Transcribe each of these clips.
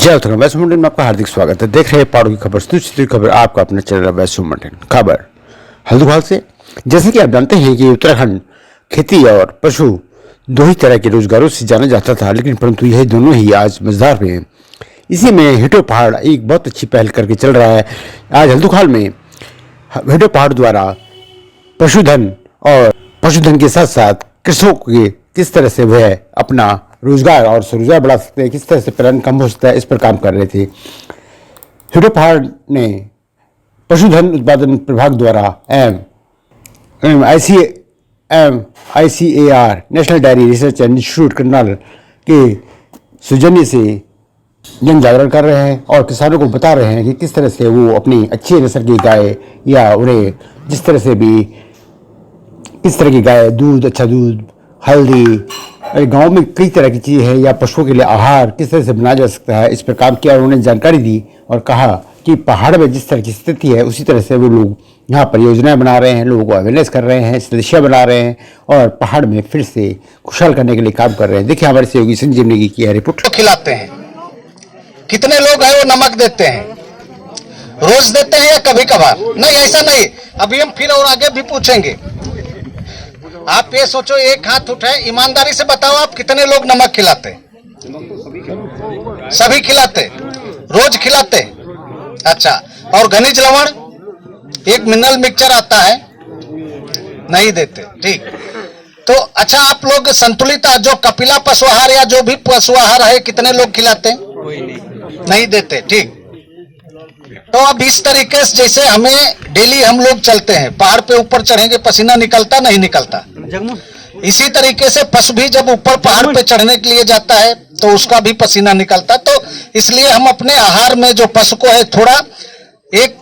जय उत्तराखंड वैश्य मंडन में आपका हार्दिक स्वागत है। देख रहे हैं पहाड़ों की खबर, सीधी खबर आपका अपना चैनल वैश्य मंडन खबर हल्द्वानी से। जैसे कि आप जानते हैं कि उत्तराखंड खेती और पशु दो ही तरह के रोजगारों से जाना जाता था, लेकिन परंतु यह दोनों ही आज मझधार में हैं। इसी में हिटो पहाड़ एक बहुत अच्छी पहल करके चल रहा है। आज हल्द्वानी में हिटो पहाड़ द्वारा पशुधन और पशुधन के साथ साथ कृषकों के किस तरह से वह अपना रोजगार और स्वरोजगार बढ़ा सकते हैं, किस तरह से पलायन कम हो सकता है, इस पर काम कर रहे थे। हिटो पहाड़ ने पशुधन उत्पादन प्रभाग द्वारा ICAR national diary research and institute Karnal के सौजन्य से जन जागरण कर रहे हैं और किसानों को बता रहे हैं कि किस तरह से वो अपनी अच्छी नस्ल की गाय या उन्हें जिस तरह से भी किस तरह की गाय दूध, अच्छा दूध, हल्दी, गांव में कई तरह की चीज़ है या पशुओं के लिए आहार किस तरह से बनाया जा सकता है, इस पर काम किया। उन्होंने जानकारी दी और कहा कि पहाड़ में जिस तरह की स्थिति है उसी तरह से वो लोग यहाँ पर योजनाएं बना रहे हैं, लोगों को अवेयरनेस कर रहे हैं, सदस्य बना रहे हैं और पहाड़ में फिर से खुशहाल करने के लिए काम कर रहे हैं। देखिए हमारे सहयोगी संजीव नेगी की है रिपोर्ट। खिलाते हैं, कितने लोग हैं वो नमक देते हैं, रोज देते हैं या कभी कभार? नहीं, ऐसा नहीं। अभी हम फिर और आगे भी पूछेंगे। आप ये सोचो, एक हाथ उठाए, ईमानदारी से बताओ आप कितने लोग नमक खिलाते? सभी खिलाते, रोज खिलाते। अच्छा, और खनिज लवण एक मिनरल मिक्सचर आता है, नहीं देते। ठीक, तो अच्छा आप लोग संतुलित जो कपिला पशु आहार या जो भी पशु आहार है कितने लोग खिलाते? नहीं देते। ठीक, तो अब इस तरीके से जैसे हमें डेली हम लोग चलते हैं, पहाड़ पे ऊपर चढ़ेंगे पसीना निकलता नहीं निकलता, इसी तरीके से पशु भी जब ऊपर पहाड़ पे चढ़ने के लिए जाता है तो उसका भी पसीना निकलता। तो इसलिए हम अपने आहार में जो पशु को है थोड़ा एक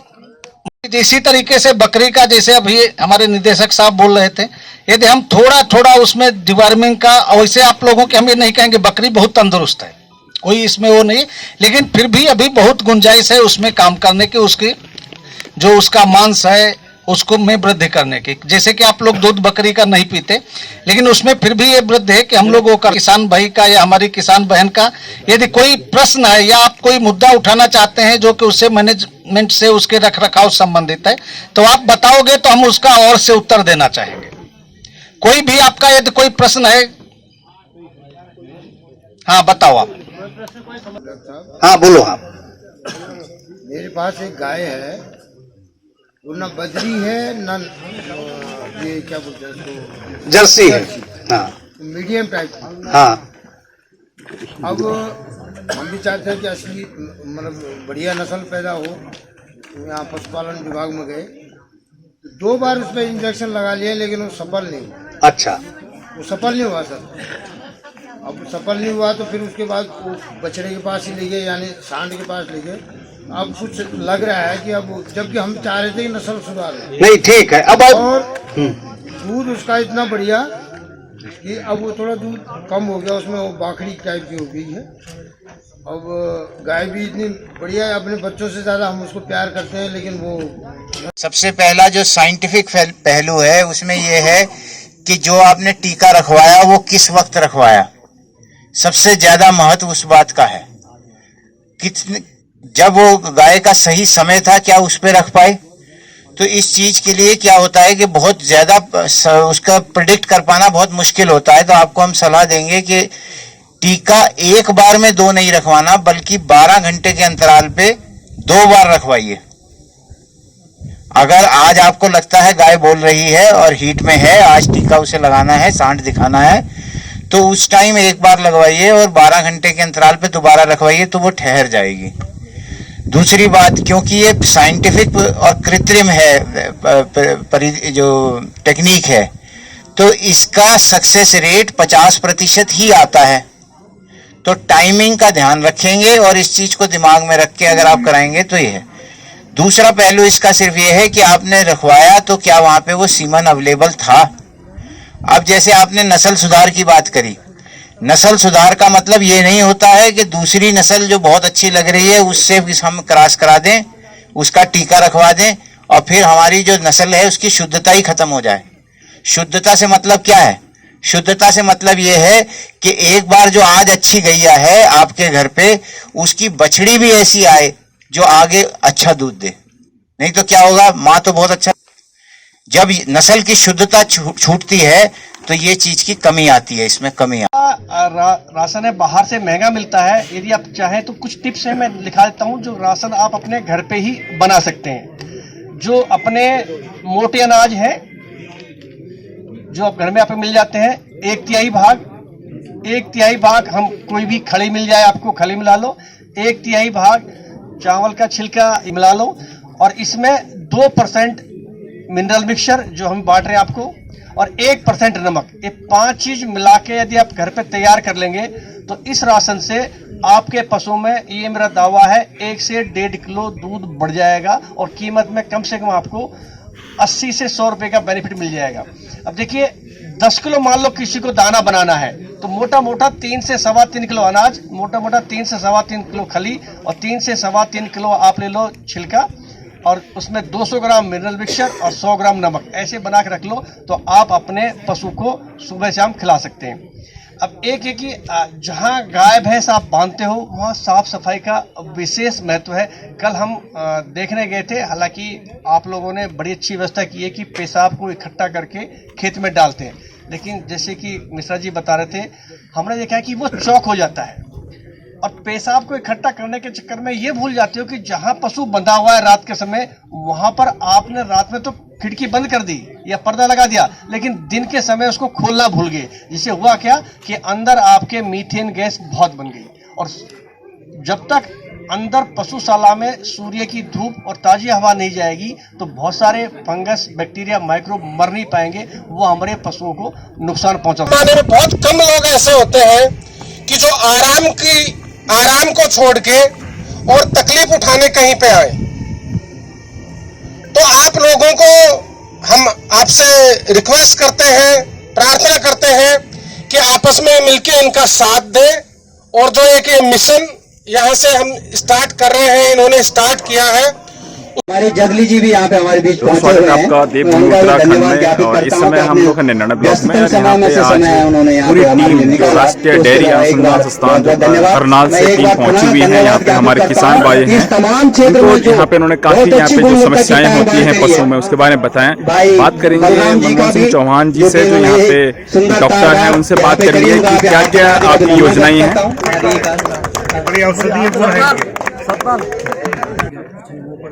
इसी तरीके से बकरी का, जैसे अभी हमारे निदेशक साहब बोल रहे थे, यदि हम थोड़ा थोड़ा उसमें डिवार्मिंग का, वैसे आप लोगों के हम ये नहीं कहेंगे बकरी बहुत तंदुरुस्त है, कोई इसमें वो नहीं, लेकिन फिर भी अभी बहुत गुंजाइश है उसमें काम करने की, उसकी जो उसका मांस है उसको में वृद्धि करने की। जैसे कि आप लोग दूध बकरी का नहीं पीते, लेकिन उसमें फिर भी ये वृद्धि है कि हम लोगों का, किसान भाई का या हमारी किसान बहन का, यदि कोई प्रश्न है या आप कोई मुद्दा उठाना चाहते हैं जो कि उससे मैनेजमेंट से उसके रख रखाव संबंधित है, तो आप बताओगे तो हम उसका और से उत्तर देना चाहेंगे। कोई भी आपका यदि कोई प्रश्न है, हाँ बताओ आप। हाँ बोलो। हाँ, मेरे पास एक गाय है, वो न बजरी है न ये क्या बोलते हैं उसको, जर्सी है। हाँ, मीडियम टाइप की। हाँ, अब हम भी चाहते हैं कि असली मतलब बढ़िया नस्ल पैदा हो। तो यहाँ पशुपालन विभाग में गए, तो 2 बार उस पर इंजेक्शन लगा लिए, लेकिन वो सफल नहीं हुआ। अच्छा, वो सफल नहीं हुआ सर। अब सफल नहीं हुआ तो फिर उसके बाद वो बछड़े के पास ही ले गए, यानी सांड के पास ले गए। अब कुछ लग रहा है कि अब, जबकि हम चाह रहे थे कि नस्ल सुधार हो। नहीं ठीक है। अब और दूध उसका इतना बढ़िया कि अब वो थोड़ा दूध कम हो गया, उसमें वो बाखड़ी टाइप की हो गई है। अब गाय भी इतनी बढ़िया है, अपने बच्चों से ज़्यादा हम उसको प्यार करते हैं, लेकिन वो सबसे पहला जो साइंटिफिक पहलू है उसमें यह है कि जो आपने टीका रखवाया वो किस वक्त रखवाया। सबसे ज्यादा महत्व उस बात का है, कितने जब वो गाय का सही समय था, क्या उस पर रख पाए। तो इस चीज के लिए क्या होता है कि बहुत ज्यादा उसका प्रिडिक्ट कर पाना बहुत मुश्किल होता है। तो आपको हम सलाह देंगे कि टीका एक बार में 2 नहीं रखवाना, बल्कि 12 घंटे के अंतराल पे 2 बार रखवाइए। अगर आज आपको लगता है गाय बोल रही है और हीट में है, आज टीका उसे लगाना है, सांड दिखाना है, तो उस टाइम एक बार लगवाइए और 12 घंटे के अंतराल पे दोबारा रखवाइए, तो वो ठहर जाएगी। दूसरी बात, क्योंकि ये साइंटिफिक और कृत्रिम है जो टेक्निक है, तो इसका सक्सेस रेट 50% ही आता है। तो टाइमिंग का ध्यान रखेंगे और इस चीज को दिमाग में रख के अगर आप कराएंगे तो ये है। दूसरा पहलू इसका सिर्फ ये है कि आपने रखवाया तो क्या वहां पे वो सीमन अवेलेबल था। अब जैसे आपने नस्ल सुधार की बात करी, नस्ल सुधार का मतलब ये नहीं होता है कि दूसरी नस्ल जो बहुत अच्छी लग रही है उससे हम क्रॉस करा दें, उसका टीका रखवा दें और फिर हमारी जो नस्ल है उसकी शुद्धता ही खत्म हो जाए। शुद्धता से मतलब क्या है? शुद्धता से मतलब ये है कि एक बार जो आज अच्छी गैया है आपके घर पे, उसकी बछड़ी भी ऐसी आए जो आगे अच्छा दूध दे। नहीं तो क्या होगा, माँ तो बहुत अच्छा, जब नस्ल की शुद्धता छूटती है तो ये चीज की कमी आती है, इसमें कमी राशन है बाहर से महंगा मिलता है। यदि आप चाहें तो कुछ टिप्स है, मैं लिखा देता हूँ, जो राशन आप अपने घर पे ही बना सकते हैं। जो अपने मोटे अनाज हैं जो आप घर में आप मिल जाते हैं, एक तिहाई भाग हम कोई भी खली मिल जाए आपको, खली मिला लो, एक तिहाई भाग चावल का छिलका मिला लो, और इसमें 2% मिनरल मिक्सचर जो हम बांट रहे हैं आपको, और 1% नमक, ये 5 चीज मिला के यदि आप घर पे तैयार कर लेंगे तो इस राशन से आपके पशु में, ये मेरा दावा है, 1 से 1.5 किलो दूध बढ़ जाएगा, और कीमत में कम से कम आपको 80 से 100 रुपए का बेनिफिट मिल जाएगा। अब देखिए 10 किलो मान लो किसी को दाना बनाना है तो मोटा मोटा 3 से 3.25 किलो अनाज, मोटा मोटा 3 से 3.25 किलो खली, और 3 से 3.25 किलो आप ले लो छिलका, और उसमें 200 ग्राम मिनरल मिक्सचर और 100 ग्राम नमक, ऐसे बना के रख लो तो आप अपने पशु को सुबह शाम खिला सकते हैं। अब एक है कि जहाँ गाय भैंस आप बांधते हो वहाँ साफ सफाई का विशेष महत्व है। कल हम देखने गए थे, हालांकि आप लोगों ने बड़ी अच्छी व्यवस्था की है कि पेशाब को इकट्ठा करके खेत में डालते हैं, लेकिन जैसे कि मिश्रा जी बता रहे थे, हमने देखा है कि वो चौक हो जाता है, और पेशाब को इकट्ठा करने के चक्कर में ये भूल जाते हो कि जहां पशु बंधा हुआ है रात के समय, वहां पर आपने रात में तो खिड़की बंद कर दी या पर्दा लगा दिया, लेकिन दिन के समय उसको खोलना भूल गए, जिससे हुआ क्या कि अंदर आपके मीथेन गैस बहुत बन गई। और जब तक अंदर पशुशाला में सूर्य की धूप और ताजी हवा नहीं जाएगी तो बहुत सारे फंगस, बैक्टीरिया, माइक्रोब मर नहीं पाएंगे, वो हमारे पशुओं को नुकसान पहुंचा सकते हैं। बहुत कम लोग ऐसे होते हैं कि जो आराम को छोड़ के और तकलीफ उठाने कहीं पे आए। तो आप लोगों को हम आपसे रिक्वेस्ट करते हैं, प्रार्थना करते हैं कि आपस में मिलके इनका साथ दें, और जो एक मिशन यहाँ से हम स्टार्ट कर रहे हैं, इन्होंने स्टार्ट किया है। हमारे जगली जी भी यहाँ पे हमारे बीच पहुंचे हुए हैं। आपका देवभूमि उत्तराखंड में, और इस समय हम लोग नैनाना ब्लॉक में, और यहाँ पे आज पूरी टीम राष्ट्रीय डेयरी अनुसंधान संस्थान करनाल से टीम पहुंची हुई है। यहाँ पे हमारे किसान भाई हैं, तो यहाँ पे उन्होंने काफी यहाँ पे जो समस्याएं होती हैं पशुओं में उसके बारे में बताएं। बात करेंगे मनमोहन सिंह चौहान जी से, जो यहाँ पे डॉक्टर हैं, उनसे बात करेंगे कि क्या क्या आपकी योजनाएं हैं।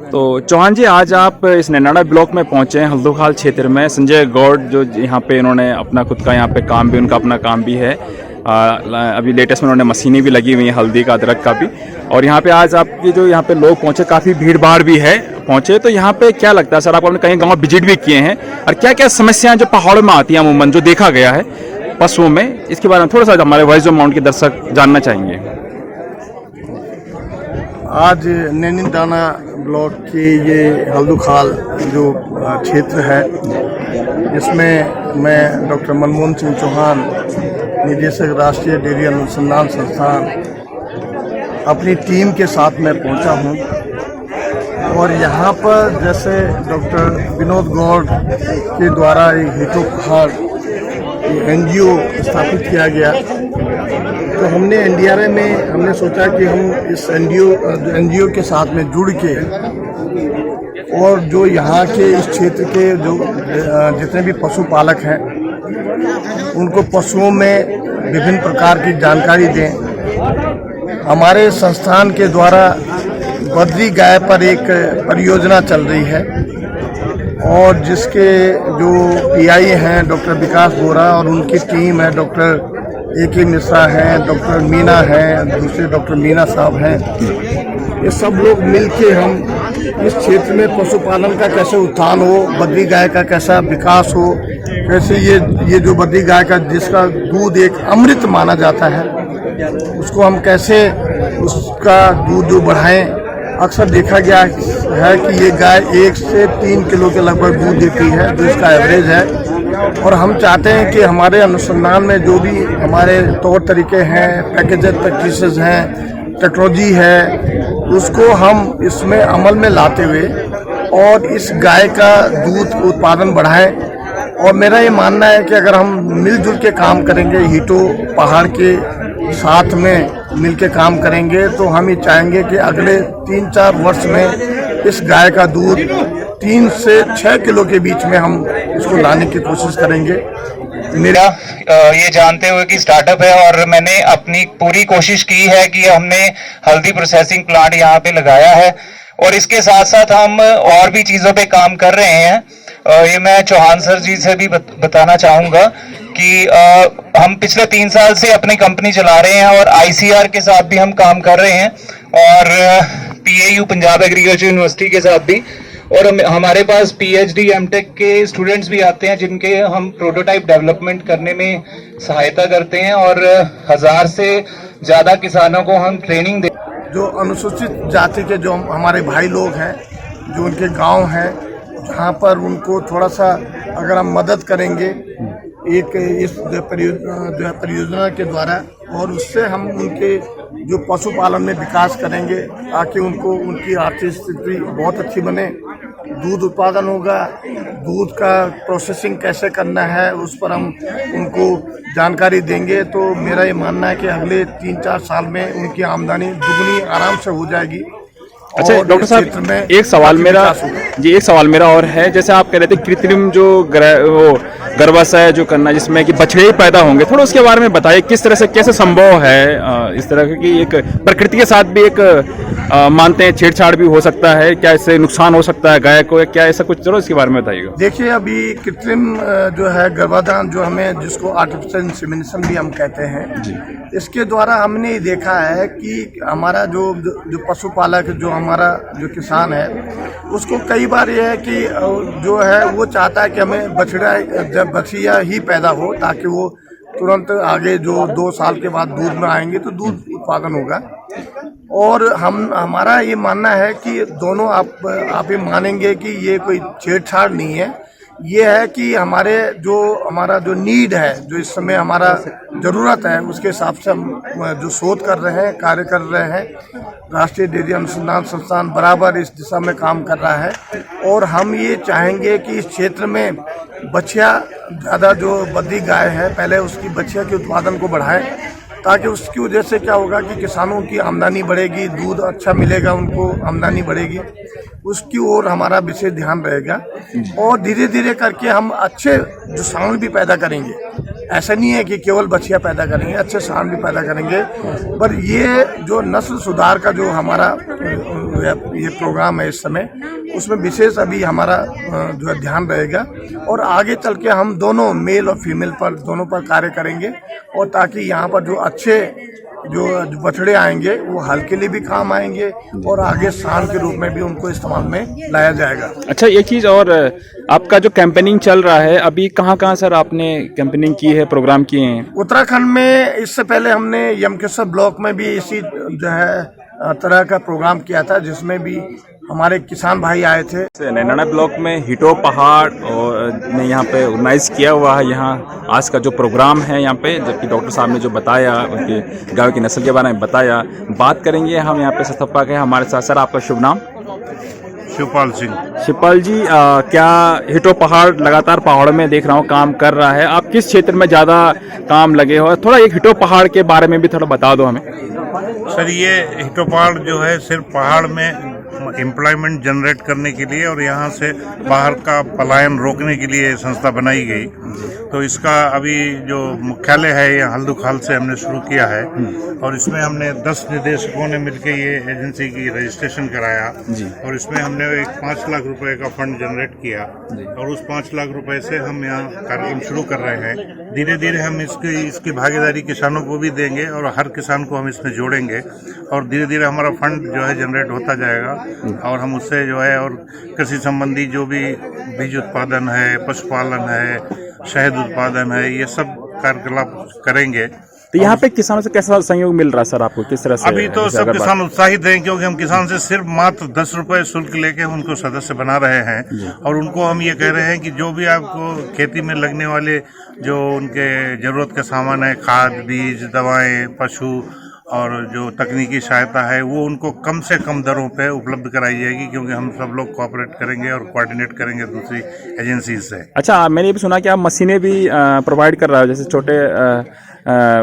तो चौहान जी, आज आप इस नैनाना ब्लॉक में पहुंचे हैं, हल्दूखाल क्षेत्र में। संजय गौड़ जो यहाँ पे इन्होंने अपना खुद का यहाँ पे काम भी, उनका अपना काम भी है, अभी लेटेस्ट में उन्होंने मशीनें भी लगी हुई हैं हल्दी का, अदरक का भी। और यहाँ पे आज आपकी जो यहाँ पे लोग पहुंचे, काफ़ी भीड़ भाड़ भी है पहुंचे, तो यहाँ पे क्या लगता है सर, आपने कहीं गाँव विजिट भी किए हैं, और क्या क्या समस्याएं जो पहाड़ों में आती हैं अमूमन जो देखा गया है पशुओं में, इसके बारे में थोड़ा सा हमारे वॉइस ऑफ माउंट के दर्शक जानना चाहेंगे। आज नैनीताना ब्लॉक के ये हल्दूखाल जो क्षेत्र है, इसमें मैं डॉक्टर मनमोहन सिंह चौहान, निदेशक राष्ट्रीय डेयरी अनुसंधान संस्थान, अपनी टीम के साथ में पहुंचा हूं। और यहाँ पर जैसे डॉक्टर विनोद गौड़ के द्वारा एक हितो पहाड़ NGO स्थापित किया गया, तो हमने NDRA में हमने सोचा कि हम इस NGO के साथ में जुड़ के, और जो यहाँ के इस क्षेत्र के जो जितने भी पशुपालक हैं उनको पशुओं में विभिन्न प्रकार की जानकारी दें। हमारे संस्थान के द्वारा बद्री गाय पर एक परियोजना चल रही है, और जिसके जो PI हैं डॉक्टर विकास बोरा और उनकी टीम है, डॉक्टर AK मिश्रा हैं, डॉक्टर मीना हैं, दूसरे डॉक्टर मीना साहब हैं, ये सब लोग मिलके हम इस क्षेत्र में पशुपालन का कैसे उत्थान हो, बद्री गाय का कैसा विकास हो, कैसे ये जो बद्री गाय का जिसका दूध एक अमृत माना जाता है, उसको हम कैसे उसका दूध जो बढ़ाएं। अक्सर देखा गया है कि ये गाय 1 से 3 किलो के लगभग दूध देती है, जो इसका एवरेज है। और हम चाहते हैं कि हमारे अनुसंधान में जो भी हमारे तौर तरीके हैं, पैकेजेड प्रैक्टिसेस हैं, टेक्नोलॉजी है, उसको हम इसमें अमल में लाते हुए और इस गाय का दूध उत्पादन बढ़ाएं, और मेरा ये मानना है कि अगर हम मिलजुल के काम करेंगे, हीटो पहाड़ के साथ में मिल के काम करेंगे, तो हम ये चाहेंगे कि अगले 3-4 वर्ष में इस गाय का दूध 3 से 6 किलो के बीच में हम इसको लाने की कोशिश करेंगे। मेरा ये जानते हुए कि स्टार्टअप है और मैंने अपनी पूरी कोशिश की है कि हमने हल्दी प्रोसेसिंग प्लांट यहाँ पे लगाया है और इसके साथ साथ हम और भी चीज़ों पे काम कर रहे हैं। ये मैं चौहान सर जी से भी बताना चाहूँगा कि हम पिछले 3 साल से अपनी कंपनी चला रहे हैं और ICR के साथ भी हम काम कर रहे हैं और PAU पंजाब एग्रीकल्चर यूनिवर्सिटी के साथ भी, और हमारे पास PhD M.Tech के स्टूडेंट्स भी आते हैं जिनके हम प्रोटोटाइप डेवलपमेंट करने में सहायता करते हैं और 1000 से ज़्यादा किसानों को हम ट्रेनिंग दे। जो अनुसूचित जाति के जो हमारे भाई लोग हैं, जो उनके गांव हैं, जहाँ पर उनको थोड़ा सा अगर हम मदद करेंगे एक इस परियोजना के द्वारा, और उससे हम उनके जो पशुपालन में विकास करेंगे ताकि उनको उनकी आर्थिक स्थिति बहुत अच्छी बने, दूध उत्पादन होगा, दूध का प्रोसेसिंग कैसे करना है उस पर हम उनको जानकारी देंगे, तो मेरा ये मानना है कि अगले 3-4 साल में उनकी आमदनी दुगनी आराम से हो जाएगी। अच्छा डॉक्टर साहब, एक सवाल मेरा और है, जैसे आप कह रहे थे कृत्रिम जो गर्भाशय जो करना जिसमें कि बछड़े ही पैदा होंगे, थोड़ा उसके बारे में बताइए किस तरह से कैसे संभव है इस तरह की एक प्रकृति के साथ भी एक मानते हैं छेड़छाड़ भी हो सकता है, क्या इससे नुकसान हो सकता है गाय को, क्या ऐसा कुछ, चलो इसके बारे में बताइएगा। देखिए अभी कृत्रिम जो है गर्भाधान जो हमें जिसको आर्टिफिशियल इंसेमिनेशन भी हम कहते हैं, इसके द्वारा हमने ये देखा है कि हमारा जो पशुपालक जो हमारा जो किसान है उसको कई बार ये है कि जो है वो चाहता है कि हमें बछिया ही पैदा हो ताकि वो तुरंत आगे जो 2 साल के बाद दूध में आएंगे तो दूध उत्पादन होगा। और हमारा ये मानना है कि दोनों आप ये मानेंगे कि ये कोई छेड़छाड़ नहीं है, ये है कि हमारा जो नीड है, जो इस समय हमारा ज़रूरत है, उसके हिसाब से हम जो शोध कर रहे हैं, कार्य कर रहे हैं। राष्ट्रीय डेयरी अनुसंधान संस्थान बराबर इस दिशा में काम कर रहा है और हम ये चाहेंगे कि इस क्षेत्र में बछिया ज़्यादा जो बद्धी गाय है पहले उसकी बछिया के उत्पादन को बढ़ाएं, ताकि उसकी वजह से क्या होगा कि किसानों की आमदनी बढ़ेगी, दूध अच्छा मिलेगा, उनको आमदनी बढ़ेगी, उसकी ओर हमारा विशेष ध्यान रहेगा। और धीरे धीरे करके हम अच्छे जो सांड भी पैदा करेंगे, ऐसा नहीं है कि केवल बछिया पैदा करेंगे, अच्छे सांड भी पैदा करेंगे। पर ये जो नस्ल सुधार का जो हमारा ये प्रोग्राम है इस समय, उसमें विशेष अभी हमारा जो है ध्यान रहेगा और आगे चल के हम दोनों मेल और फीमेल पर दोनों पर कार्य करेंगे, और ताकि यहाँ पर जो अच्छे जो बछड़े आएंगे वो हल के लिए भी काम आएंगे और आगे सांड के रूप में भी उनको इस्तेमाल में लाया जाएगा। अच्छा एक चीज़ और, आपका जो कैंपेनिंग चल रहा है अभी कहाँ सर आपने कैंपेनिंग की है, प्रोग्राम किए हैं? उत्तराखंड में इससे पहले हमने यमकेश्वर ब्लॉक में भी इसी जो है तरह का प्रोग्राम किया था, जिसमें भी हमारे किसान भाई आए थे। नैनाना ब्लॉक में हीटो पहाड़ और ने यहाँ पे ऑर्गेनाइज किया हुआ है यहाँ आज का जो प्रोग्राम है यहाँ पे, जबकि डॉक्टर साहब ने जो बताया उनके गाय की नस्ल के बारे में बताया। बात करेंगे हम यहाँ पे संस्थापक है हमारे साथ। सर आपका शुभ नाम? शिवपाल सिंह। शिवपाल जी, क्या हीटो पहाड़ लगातार पहाड़ों में देख रहा हूँ काम कर रहा है, आप किस क्षेत्र में ज़्यादा काम लगे हो? थोड़ा एक हीटो पहाड़ के बारे में भी थोड़ा बता दो हमें। सर ये हीटो पहाड़ जो है सिर्फ पहाड़ में एम्प्लॉयमेंट जनरेट करने के लिए और यहाँ से बाहर का पलायन रोकने के लिए संस्था बनाई गई। तो इसका अभी जो मुख्यालय है ये हल्दूखाल से हमने शुरू किया है और इसमें हमने 10 निदेशकों ने मिलकर ये एजेंसी की रजिस्ट्रेशन कराया और इसमें हमने एक 5 लाख रुपए का फंड जनरेट किया और उस 5 लाख रुपए से हम यहाँ कार्यक्रम शुरू कर रहे हैं। धीरे धीरे हम इसकी भागीदारी किसानों को भी देंगे और हर किसान को हम इसमें जोड़ेंगे और धीरे धीरे हमारा फंड जो है जनरेट होता जाएगा और हम उससे जो है और कृषि संबंधी जो भी बीज उत्पादन है, पशुपालन है, शहद उत्पादन है, ये सब कार्यकलाप करेंगे। तो यहाँ पे किसानों से कैसा सहयोग मिल रहा है सर आपको, किस तरह से? अभी तो सब किसान उत्साहित हैं क्योंकि हम किसान से सिर्फ मात्र 10 रुपए शुल्क लेके उनको सदस्य बना रहे हैं और उनको हम ये कह रहे हैं कि जो भी आपको खेती में लगने वाले जो उनके जरूरत के सामान है, खाद, बीज, दवाएं, पशु और जो तकनीकी सहायता है वो उनको कम से कम दरों पे उपलब्ध कराई जाएगी, क्योंकि हम सब लोग कोऑपरेट करेंगे और कोऑर्डिनेट करेंगे दूसरी एजेंसीज से। अच्छा, मैंने ये भी सुना कि आप मशीनें भी प्रोवाइड कर रहे हो, जैसे छोटे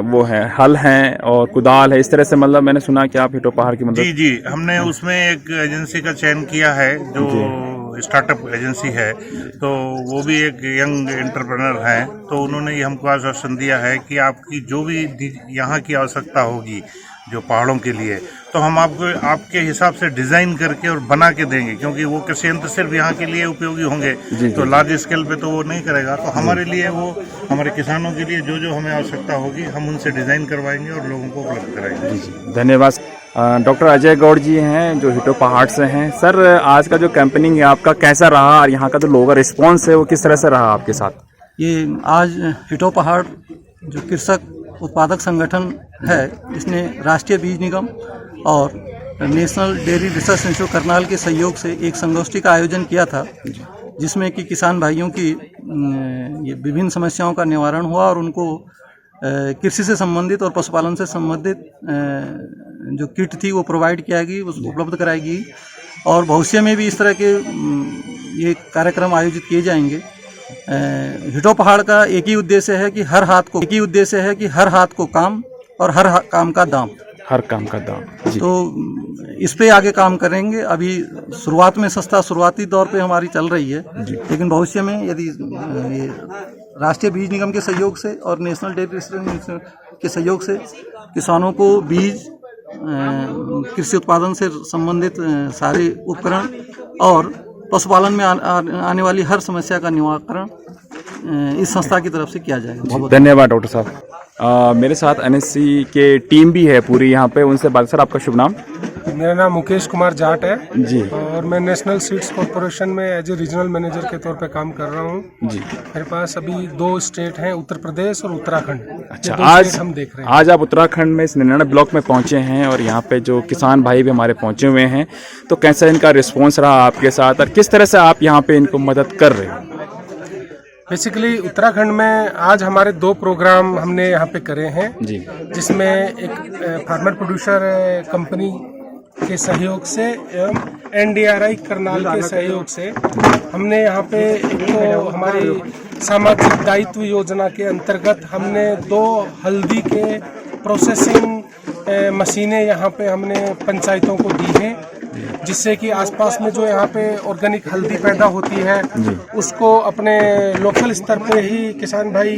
वो है हल हैं और कुदाल है, इस तरह से, मतलब मैंने सुना कि आप हिटो पहाड़ की मदद। जी, हमने उसमें एक एजेंसी का चयन किया है जो स्टार्टअप एजेंसी है, तो वो भी एक यंग एंटरप्रेन्योर है, तो उन्होंने ये हमको आश्वासन दिया है कि आपकी जो भी यहाँ की आवश्यकता होगी जो पहाड़ों के लिए, तो हम आपको आपके हिसाब से डिजाइन करके और बना के देंगे, क्योंकि वो कृषि यंत्र सिर्फ यहाँ के लिए उपयोगी होंगे, तो लार्ज स्केल पे तो वो नहीं करेगा, तो हमारे लिए वो हमारे किसानों के लिए जो जो हमें आवश्यकता होगी हम उनसे डिजाइन करवाएंगे और लोगों को उपलब्ध कराएंगे। धन्यवाद। डॉक्टर अजय गौड़ जी हैं जो हिटो पहाड़ से हैं। सर, आज का जो कैंपेनिंग है आपका कैसा रहा और यहाँ का जो लोगों का रिस्पॉन्स है वो किस तरह से रहा आपके साथ? ये आज हिटो पहाड़ जो कृषक उत्पादक संगठन है, इसने राष्ट्रीय बीज निगम और national dairy research institute Karnal के सहयोग से एक संगोष्ठी का आयोजन किया था, जिसमें कि किसान भाइयों की ये विभिन्न समस्याओं का निवारण हुआ और उनको कृषि से संबंधित और पशुपालन से संबंधित जो किट थी वो प्रोवाइड किया गई, उसको उपलब्ध कराई गई, और भविष्य में भी इस तरह के ये कार्यक्रम आयोजित किए जाएंगे। हिटो पहाड़ का एक ही उद्देश्य है कि हर हाथ को काम और हर काम का दाम। तो इस पे आगे काम करेंगे। अभी शुरुआत में शुरुआती दौर पे हमारी चल रही है, लेकिन भविष्य में यदि ये राष्ट्रीय बीज निगम के सहयोग से और नेशनल डेयरी रिसर्च के सहयोग से किसानों को बीज, कृषि उत्पादन से संबंधित सारे उपकरण और पशुपालन में आने वाली हर समस्या का निवारण इस संस्था की तरफ से किया जाएगा। बहुत धन्यवाद डॉक्टर साहब। मेरे साथ एनएससी के टीम भी है पूरी यहाँ पे, उनसे बात। सर, आपका शुभ नाम? मेरा नाम मुकेश कुमार जाट है जी, और मैं नेशनल सीड्स कॉर्पोरेशन में एज ए रीजनल मैनेजर के तौर पे काम कर रहा हूँ जी। मेरे पास अभी 2 स्टेट हैं, उत्तर प्रदेश और उत्तराखंड। अच्छा, आज हम देख रहे हैं, आज आप उत्तराखंड में इस नैनाडा ब्लॉक में पहुंचे हैं और यहाँ पे जो किसान भाई भी हमारे पहुंचे हुए हैं, तो कैसा इनका रिस्पॉन्स रहा आपके साथ और किस तरह से आप यहाँ पे इनको मदद कर रहे हो? बेसिकली उत्तराखंड में आज हमारे 2 प्रोग्राम हमने यहाँ पे करे हैं जी, जिसमें एक फार्मर प्रोड्यूसर कंपनी के सहयोग से एवं NDRI करनाल के सहयोग से हमने यहाँ पे एक तो हमारी सामाजिक दायित्व योजना के अंतर्गत हमने 2 हल्दी के प्रोसेसिंग मशीनें यहाँ पे हमने पंचायतों को दी हैं, जिससे कि आसपास में जो यहाँ पे ऑर्गेनिक हल्दी पैदा होती है उसको अपने लोकल स्तर पे ही किसान भाई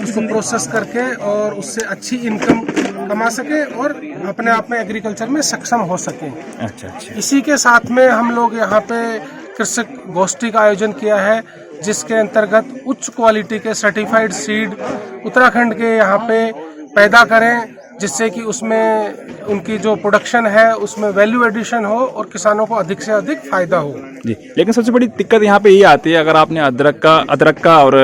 उसको प्रोसेस करके और उससे अच्छी इनकम कमा सके और अपने आप में एग्रीकल्चर में सक्षम हो सके। अच्छा। इसी के साथ में हम लोग यहाँ पे कृषक गोष्ठी का आयोजन किया है, जिसके अंतर्गत उच्च क्वालिटी के सर्टिफाइड सीड उत्तराखंड के यहाँ पे पैदा करें, जिससे कि उसमें उनकी जो प्रोडक्शन है उसमें वैल्यू एडिशन हो और किसानों को अधिक से अधिक फायदा हो जी। लेकिन सबसे बड़ी दिक्कत यहाँ पे ये आती है, अगर आपने अदरक का और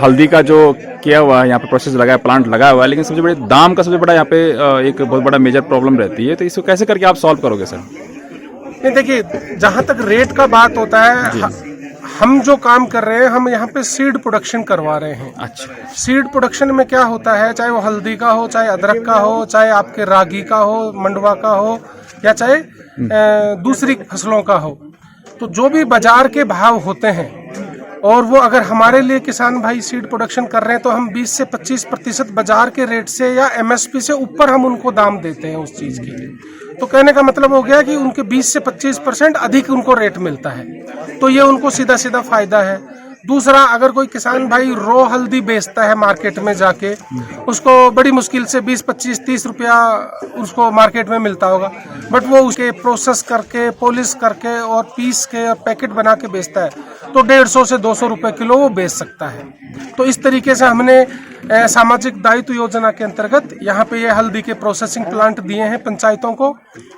हल्दी का जो किया हुआ है यहाँ पे प्रोसेस लगाया, प्लांट लगाया हुआ है, लेकिन सबसे बड़े दाम का सबसे बड़ा यहाँ पे एक बहुत बड़ा मेजर प्रॉब्लम रहती है, तो इसको कैसे करके आप सॉल्व करोगे सर? नहीं, देखिए, जहाँ तक रेट का बात होता है, हम जो काम कर रहे हैं, हम यहाँ पे सीड प्रोडक्शन करवा रहे हैं। अच्छा। सीड प्रोडक्शन में क्या होता है, चाहे वो हल्दी का हो, चाहे अदरक का हो, चाहे आपके रागी का हो, मंडवा का हो, या चाहे दूसरी फसलों का हो, तो जो भी बाजार के भाव होते हैं और वो अगर हमारे लिए किसान भाई सीड प्रोडक्शन कर रहे हैं तो हम 20 से 25% बाजार के रेट से या MSP से ऊपर हम उनको दाम देते हैं उस चीज के। तो कहने का मतलब हो गया कि उनके 20 से 25% अधिक उनको रेट मिलता है, तो ये उनको सीधा सीधा फायदा है। दूसरा, अगर कोई किसान भाई रो हल्दी बेचता है मार्केट में जाके, उसको बड़ी मुश्किल से 20, 25, 30 रुपया उसको मार्केट में मिलता होगा, बट वो उसके प्रोसेस करके, पॉलिश करके और पीस के और पैकेट बना के बेचता है, तो 150 से 200 रुपए किलो वो बेच सकता है। तो इस तरीके से हमने सामाजिक दायित्व योजना के अंतर्गत यहाँ पे ये हल्दी के प्रोसेसिंग प्लांट दिए हैं पंचायतों को,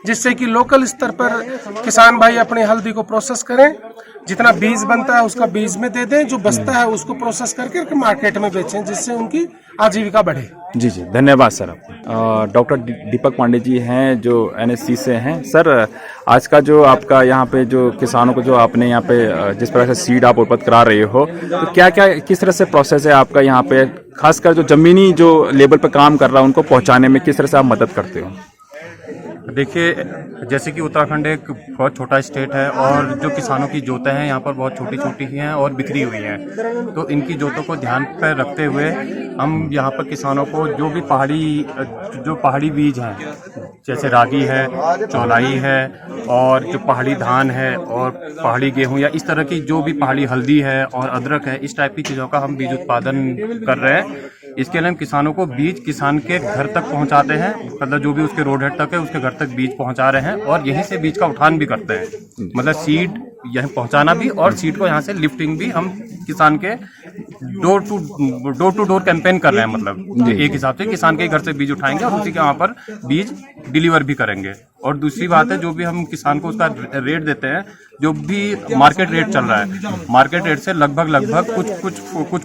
जिससे कि लोकल स्तर पर किसान भाई अपनी हल्दी को प्रोसेस करें, जितना बीज बनता है उसका बीज में दे दें, जो बचता है उसको प्रोसेस करके मार्केट में बेचें, जिससे उनकी आजीविका बढ़े। जी, धन्यवाद सर। डॉक्टर दीपक पांडे जी हैं जो NSC से हैं। सर, आज का जो आपका यहाँ पे जो किसानों को जो आपने यहाँ पे जिस प्रकार से सीड आप उपलब्ध करा रहे हो, तो क्या किस तरह से प्रोसेस है आपका यहाँ पे खासकर जो ज़मीनी जो लेवल पर काम कर रहा है उनको पहुंचाने में किस तरह से आप मदद करते हो? देखिए, जैसे कि उत्तराखंड एक बहुत छोटा स्टेट है और जो किसानों की जोतें हैं यहाँ पर बहुत छोटी छोटी ही हैं और बिखरी हुई हैं। तो इनकी जोतों को ध्यान पर रखते हुए हम यहाँ पर किसानों को जो भी पहाड़ी बीज हैं, जैसे रागी है, चौलाई है और जो पहाड़ी धान है और पहाड़ी गेहूं या इस तरह की जो भी पहाड़ी हल्दी है और अदरक है, इस टाइप की चीज़ों का हम बीज उत्पादन कर रहे हैं। इसके लिए हम किसानों को बीज किसान के घर तक पहुंचाते हैं, मतलब जो भी उसके रोड हेड तक है उसके घर तक बीज पहुंचा रहे हैं और यहीं से बीज का उठान भी करते हैं, मतलब सीड यहीं पहुंचाना भी और सीड को यहाँ से लिफ्टिंग भी हम किसान के डोर टू डोर कैंपेन कर रहे हैं। मतलब एक हिसाब से किसान के घर से बीज उठाएंगे और उसी के वहाँ पर बीज डिलीवर भी करेंगे। और दूसरी बात है, जो भी हम किसान को उसका रेट देते हैं, जो भी मार्केट रेट चल रहा है, मार्केट रेट से लगभग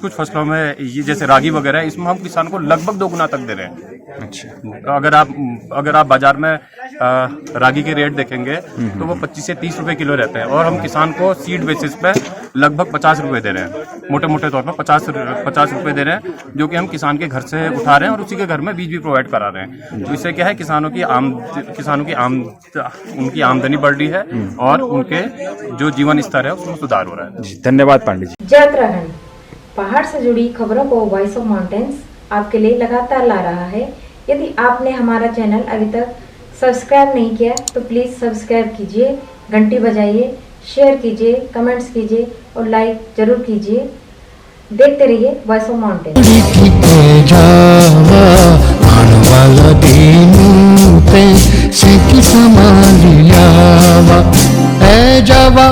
कुछ फसलों में ये जैसे रागी वगैरह है, इसमें हम किसान को लगभग 2 गुना तक दे रहे हैं। अच्छा, अगर आप बाजार में रागी के रेट देखेंगे तो वो 25 से 30 रुपए किलो रहते हैं और हम किसान को सीड बेसिस पे लगभग 50 रुपए दे रहे हैं, मोटे तौर पर 50 रुपए दे रहे हैं, जो कि हम किसान के घर से उठा रहे हैं और उसी के घर में बीज भी प्रोवाइड करा रहे हैं। तो इससे क्या है, किसानों की आमदनी बढ़ रही है और उनके जो जीवन स्तर है उसमें सुधार हो रहा है। धन्यवाद पांडे जी। जय उत्तराखंड, पहाड़ से जुड़ी खबरों को वॉइस ऑफ माउंटेन्स आपके लिए लगातार ला रहा है। यदि आपने हमारा चैनल अभी तक सब्सक्राइब नहीं किया तो प्लीज़ सब्सक्राइब कीजिए, घंटी बजाइए, शेयर कीजिए, कमेंट्स कीजिए और लाइक जरूर कीजिए। देखते रहिए voice of mountains. A Java